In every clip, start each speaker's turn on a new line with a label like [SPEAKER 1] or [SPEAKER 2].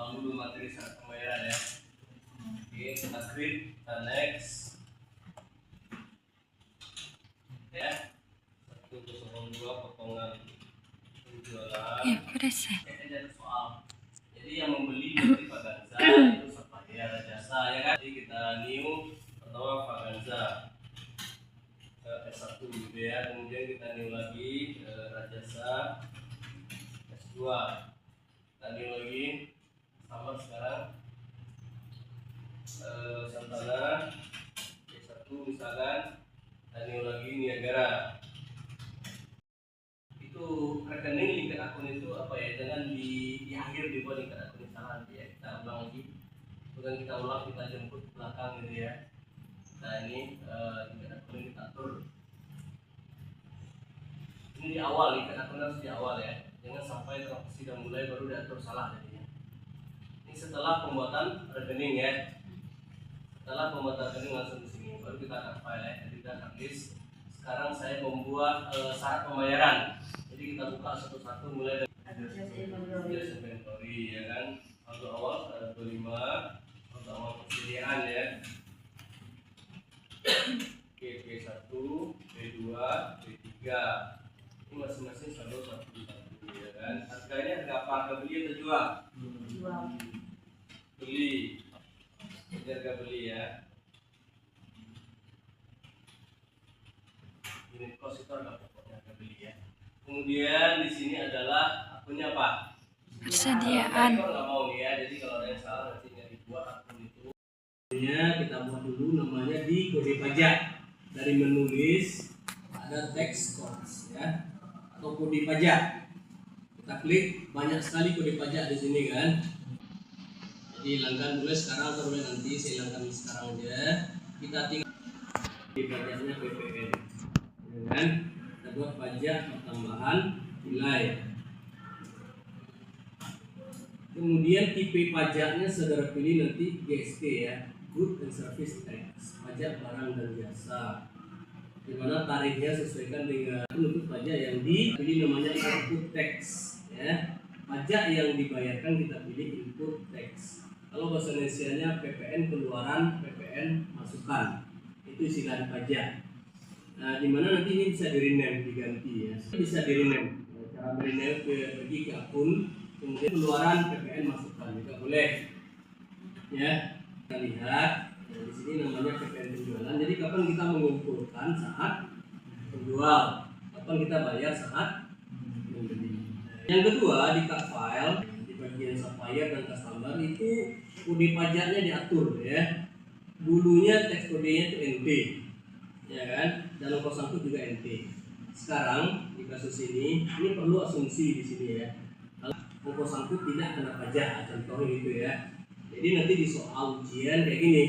[SPEAKER 1] ulang dulu materi syarat pembayaran ya. Oke, kita create, kita next ya. 102 potongan penjualan.
[SPEAKER 2] Ya, proses.
[SPEAKER 1] Ada soal. Jadi yang membeli berarti Vaganza itu supplier jasa ya kan. Jadi kita new pertama Vaganza S1 gitu ya. Kemudian kita new lagi Rajasa S2. Kita new lagi sama sekarang Santana S1 misalkan. Kita new lagi Niagara. Itu rekening lingkar akun itu apa ya, jangan di akhir di bawah lingkar akun salah nanti ya. Kita ulang lagi, bukan kita ulang, kita jemput belakang gitu ya. Nah ini lingkar akun kita atur ini di awal, lingkar akun harus di awal ya, jangan sampai transaksi sudah mulai baru diatur salah jadinya. Ini setelah pembuatan rekening ya, setelah pembuatan rekening langsung di sini baru kita akan file ya. Jadi kita akan list. Sekarang saya membuat syarat pembayaran. Jadi kita buka satu-satu mulai dari adjust inventory ya kan. Untuk awal 25 untuk awal persediaan ya. Oke, P1, P2, P3. Ini masing-masing saldo 1 ya kan. Harganya harga apa? Harga beli atau jual? Beli. Ini harga beli ya. Unit cost itu harga pokoknya, harga beli ya. Kemudian di sini adalah akunnya apa?
[SPEAKER 2] Persediaan.
[SPEAKER 1] Kalau nggak mau nih ya, jadi kalau ada yang salah nanti nggak dibuat akun itu. Kita buat dulu namanya di kode pajak. Dari menulis ada text codes ya, atau kode pajak. Kita klik, banyak sekali kode pajak di sini kan. Jadi hilangkan dulu sekarang atau nanti, saya hilangkan sekarang aja. Kita tinggal di pajaknya PPN. Dan kita buat pajak pertambahan nilai. Kemudian tipe pajaknya saudara pilih nanti GST ya, Good and Service Tax, pajak barang dan jasa. Di mana tarifnya sesuaikan dengan untuk pajak yang dipilih namanya input tax ya. Pajak yang dibayarkan kita pilih input tax. Kalau bahasa Indonesianya PPN keluaran, PPN masukan. Itu istilah pajak. Nah, dimana nanti ini bisa di-rename, diganti ya. Bisa di-rename. Cara di-rename pergi ke akun, kemudian keluaran PPN masukan juga boleh. Ya, kita lihat ya, di sini namanya PPN penjualan. Jadi kapan kita mengumpulkan saat penjual, kapan kita bayar saat membeli. Yang kedua di cut file di bagian supplier dan customer itu kode pajaknya diatur ya. Dulunya teks kodenya itu NT. Ya kan, dan ongkos sangkut juga NT. Sekarang di kasus ini perlu asumsi di sini ya. Kalau ongkos sangkut tidak kena pajak, contohnya gitu ya. Jadi nanti di soal ujian kayak gini,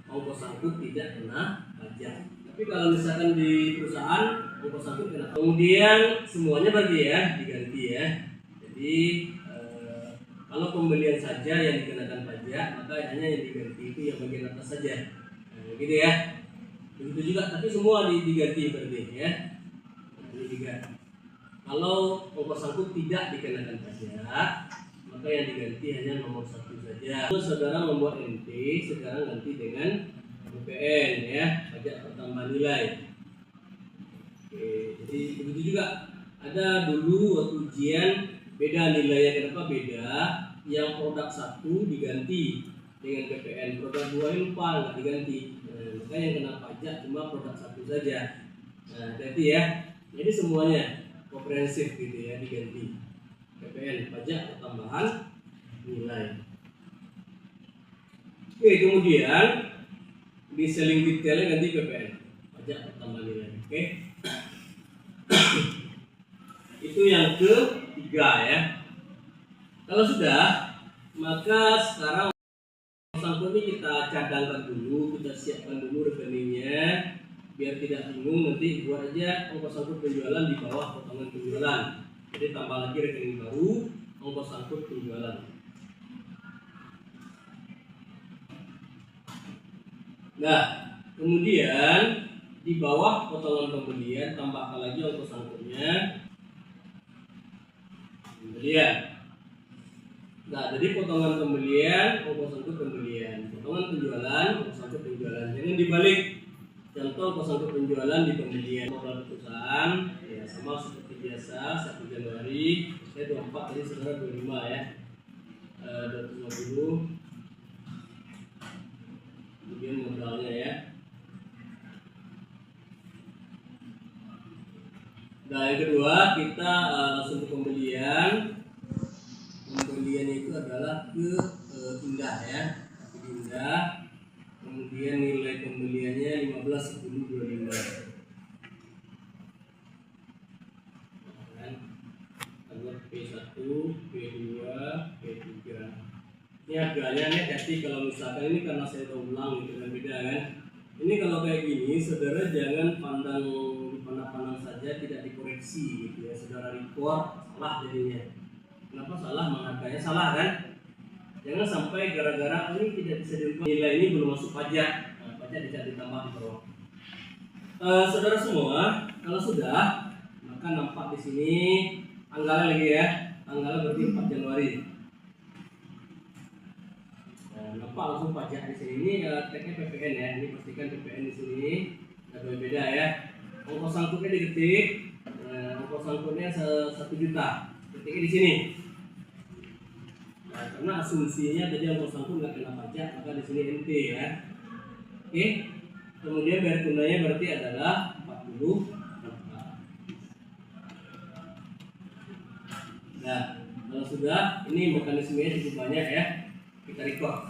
[SPEAKER 1] ongkos sangkut tidak kena pajak. Tapi kalau misalkan di perusahaan ongkos sangkut kena. Kemudian semuanya berarti ya diganti ya. Jadi kalau pembelian saja yang dikenakan pajak, maka hanya yang diganti itu yang bagian atas saja. Nah, gitu ya. Begitu juga, tapi semua diganti berarti ya. Ini diganti. Kalau ongkos sangkut tidak dikenakan pajak, maka yang diganti hanya nomor 1 saja. Kalau saudara membuat NT, sekarang ganti dengan PPN ya, pajak pertambahan nilai. Oke, jadi begitu juga. Ada dulu waktu ujian beda nilainya, kenapa beda? Yang produk 1 diganti dengan PPN, produk 2 lupa nggak diganti. Maka yang kena pajak cuma produk 1 saja. Nah, jadi ya. Jadi semuanya komprehensif gitu ya, diganti. PPN, pajak pertambahan nilai. Oke, kemudian di selling detailnya ganti PPN, pajak pertambahan nilai. Oke. Itu yang ketiga ya. Kalau sudah, maka sekarang sangkut ini kita cadangkan dulu, kita siapkan dulu rekeningnya biar tidak bingung. Nanti buat aja ongkos sangkut penjualan di bawah potongan penjualan. Jadi tambah lagi rekening baru, ongkos sangkut penjualan. Nah, kemudian di bawah potongan pembelian tambahkan lagi ongkos sangkutnya pembelian. Nah, jadi potongan pembelian, ongkos angkut pembelian, potongan penjualan, ongkos angkut penjualan. Jangan dibalik. Contoh ongkos angkut penjualan di pembelian modal perusahaan, ya sama seperti biasa 1 Januari, saya 24 tadi saudara 25 ya, 250. Kemudian modalnya ya. Nah, yang kedua kita langsung ke pembelian. Pembeliannya itu adalah ke Indah ya, ke Indah. Kemudian nilai pembeliannya 15.1025. Anggap P1, P2, P3. Ini harganya nih hati kalau misalkan ini karena saya udah ulang gitu kan beda kan. Ini kalau kayak gini saudara jangan pandang dipandang-pandang saja, tidak dikoreksi gitu ya. Saudara report salah jadinya. Kenapa salah? Menghargainya salah kan? Jangan sampai gara-gara ini tidak bisa dirubah, nilai ini belum masuk pajak, nah, pajak tidak ditambah di bawah. Saudara semua, kalau sudah maka nampak di sini tanggalnya lagi ya, tanggalnya berarti 4 Januari. Nah, nampak langsung pajak di sini. Ini tagnya PPN ya, ini pastikan PPN di sini, ada beda ya. Ongkos angkutnya diketik, ongkos angkutnya 1 juta, ketiknya di sini. Nah, karena asumsinya tadi ongkos angkut nggak kena pajak, maka di sini NT ya. Oke. Kemudian bayar tunainya berarti adalah 40. Nah, kalau sudah, ini mekanismenya cukup banyak ya. Kita record.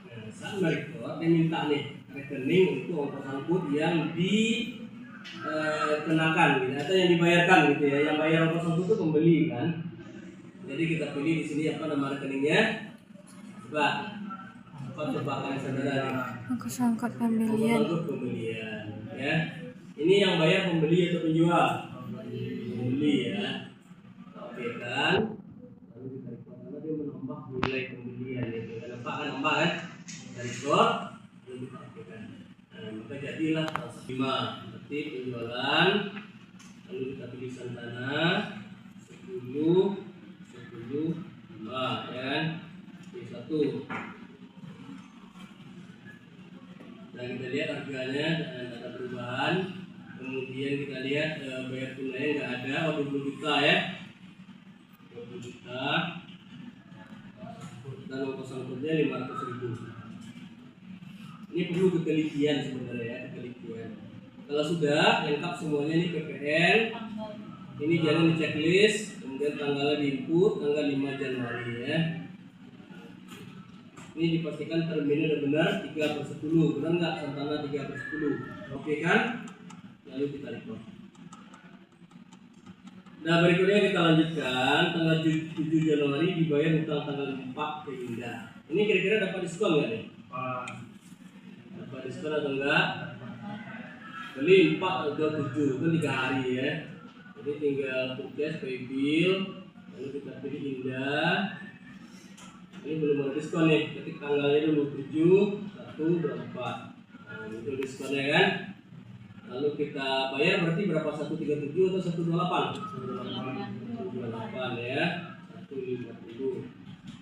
[SPEAKER 1] Nah, saat merecord, dia minta nih rekening untuk ongkos angkut yang dikenakan gitu, atau yang dibayarkan gitu ya. Yang bayar ongkos angkut itu pembeli kan. Jadi kita pilih di sini apa nama rekeningnya? Coba tebakan saudara nih.
[SPEAKER 2] Ongkos angkut pembelian.
[SPEAKER 1] Ongkos angkut pembelian ya. Ini yang bayar pembeli atau penjual? Pembeli ya. Oke kan? Lalu kita record karena dia menambah nilai pembelian gitu. Nampak kan, nambah kan? Kita record, lalu kita aktifkan. Nah, maka jadilah transaksi 5. Berarti penjualan, lalu kita pilih Santana 10, 5 ya kan? P1. Nah, kita lihat harganya dan ada perubahan. Kemudian kita lihat bayar tunai nggak ada, 20 juta ya, 20 juta, dan ongkos angkutnya 500.000. Ini perlu ketelitian sebenarnya ya, ketelitian. Kalau sudah lengkap semuanya ini PPN, ini jangan di checklist, kemudian tanggalnya di input, tanggal 5 Januari ya. Ini dipastikan terminnya benar 3/10, benar nggak Santana 3/10? Oke kan? Lalu kita record. Nah, berikutnya kita lanjutkan. Tanggal 7 Januari dibayar hutang tanggal 4 ke Indah. Ini kira-kira dapat diskon nggak nih? Dapat diskon atau enggak? Beli 4 atau 7 kan 3 hari ya. Jadi tinggal purchase, pay bill, lalu kita pilih Indah. Ini belum ada diskon nih, ketik tanggalnya dulu 7, 1, 24. Nah, itu diskonnya kan. Lalu kita bayar berarti berapa? 137 atau 128? 128 ya, 150.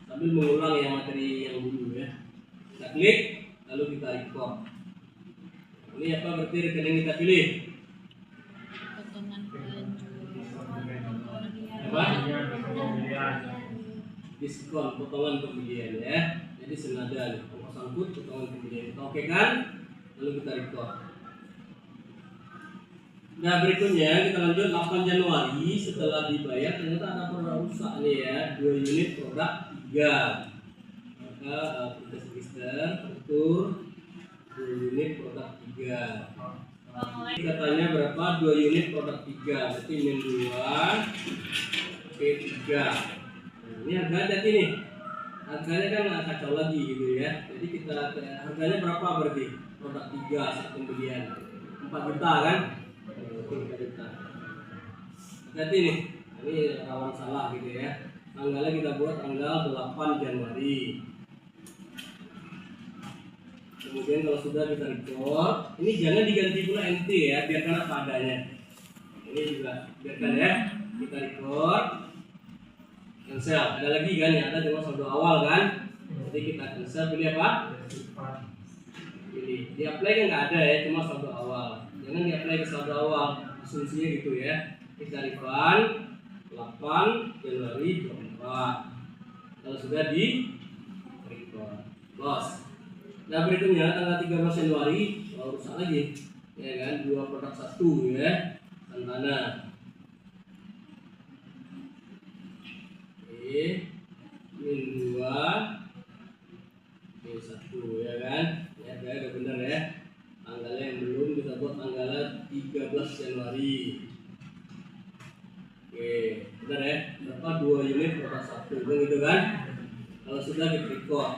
[SPEAKER 1] Sambil mengulang yang materi yang dulu ya. Kita klik, lalu kita record. Ini apa berarti rekening kita pilih? Apa? Diskon potongan pembelian ya. Jadi senada nih, ongkos angkut potongan pembelian. Kita oke kan? Lalu kita record. Nah, berikutnya kita lanjut 8 Januari setelah dibayar ternyata ada produk rusak nih ya, 2 unit produk 3. Maka proses register atur 2 unit produk 3. Katanya berapa? 2 unit produk 3. Berarti min 2 P3. Nah, ini harga jadi nih. Harganya kan kacau lagi gitu ya. Jadi kita harganya berapa berarti? Produk 3 saat pembelian 4 juta kan? Hati nih, ini rawan salah gitu ya. Tanggalnya kita buat tanggal 8 Januari. Kemudian kalau sudah kita record, ini jangan diganti pula NT ya, biarkan apa adanya. Ini juga biarkan ya, kita record. cancel. Ada lagi kan yang ada cuma saldo awal kan, jadi kita cancel, pilih apa? Pilih di apply kan nggak ada ya, cuma saldo awal. Jangan di apply ke saldo awal, asumsinya gitu ya. Kita refund 8 Januari 24. Kalau sudah di record close. Nah berikutnya tanggal 13 Januari rusak lagi ya kan, 2 produk 1 ya, Santana. Oke, min 2 min 1 ya kan, ya udah benar ya. Tanggalnya yang belum kita buat tanggalnya 13 Januari. Oke, benar ya. Berapa 2 unit produk 1 gitu kan. Kalau sudah kita record,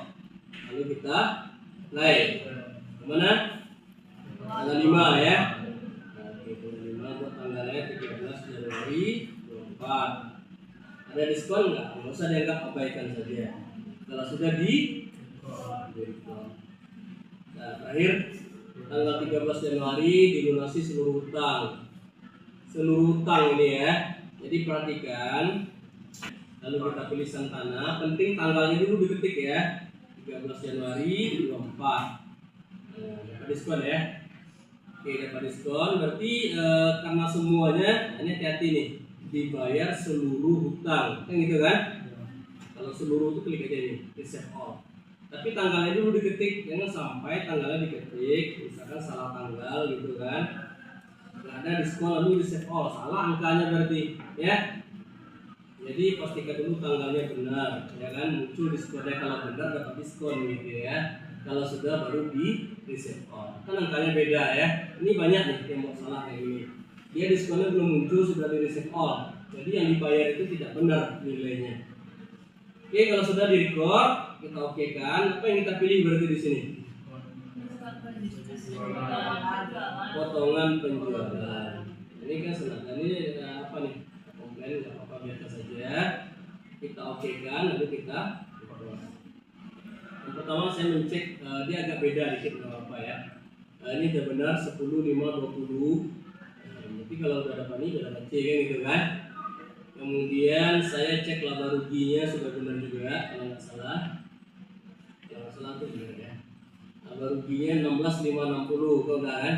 [SPEAKER 1] lalu kita play. Kemana? Tanggal 5 ya. Oke, tanggal 5 buat tanggalnya 13 Januari 24. Ada diskon nggak? Nggak usah dianggap abaikan saja. Kalau sudah di record. Nah, terakhir tanggal 13 Januari dilunasi seluruh hutang. Seluruh hutang ini ya. Jadi perhatikan. Lalu kita pilih Santana. Penting tanggalnya dulu diketik ya. 13 Januari 24. Nah, dapat diskon ya. Oke, dapat diskon. Berarti karena semuanya, ini hati-hati nih, dibayar seluruh hutang, kan gitu kan? Kalau seluruh itu klik aja nih, reset all. Tapi tanggalnya dulu diketik, jangan sampai tanggalnya diketik, misalkan salah tanggal gitu kan. Nggak ada diskon lalu reset all, salah angkanya berarti, ya. Jadi pastikan dulu tanggalnya benar, ya kan? Muncul diskonnya, kalau benar dapat diskon gitu ya. Kalau sudah baru di reset all. Kan angkanya beda ya. Ini banyak nih yang mau salah kayak gini. Dia diskonnya belum muncul sudah di reset all. Jadi yang dibayar itu tidak benar nilainya. Oke, kalau sudah di record, kita oke kan. Apa yang kita pilih berarti di sini? Potongan penjualan. Ini kan senang. Ini apa nih? Komplain nggak apa-apa, biasa saja. Kita oke kan, lalu kita record. Yang pertama saya mencek dia agak beda dikit, nggak apa-apa ya. Ini sudah benar 10, 5, 20. Tapi kalau udah dapat ini udah dapat C kan gitu kan. Kemudian saya cek laba ruginya sudah benar juga, kalau nggak salah. Kalau nggak salah itu benar ya. Laba ruginya 16.560 kalau nggak kan.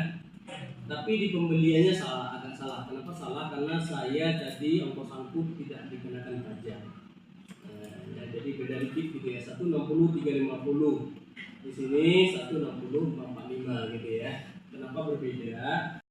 [SPEAKER 1] Tapi di pembeliannya salah, agak salah. Kenapa salah? Karena saya tadi ongkos angkut tidak dikenakan pajak. Ya, jadi beda dikit gitu ya. 160 350. Di sini 160 445 gitu ya. Kenapa berbeda?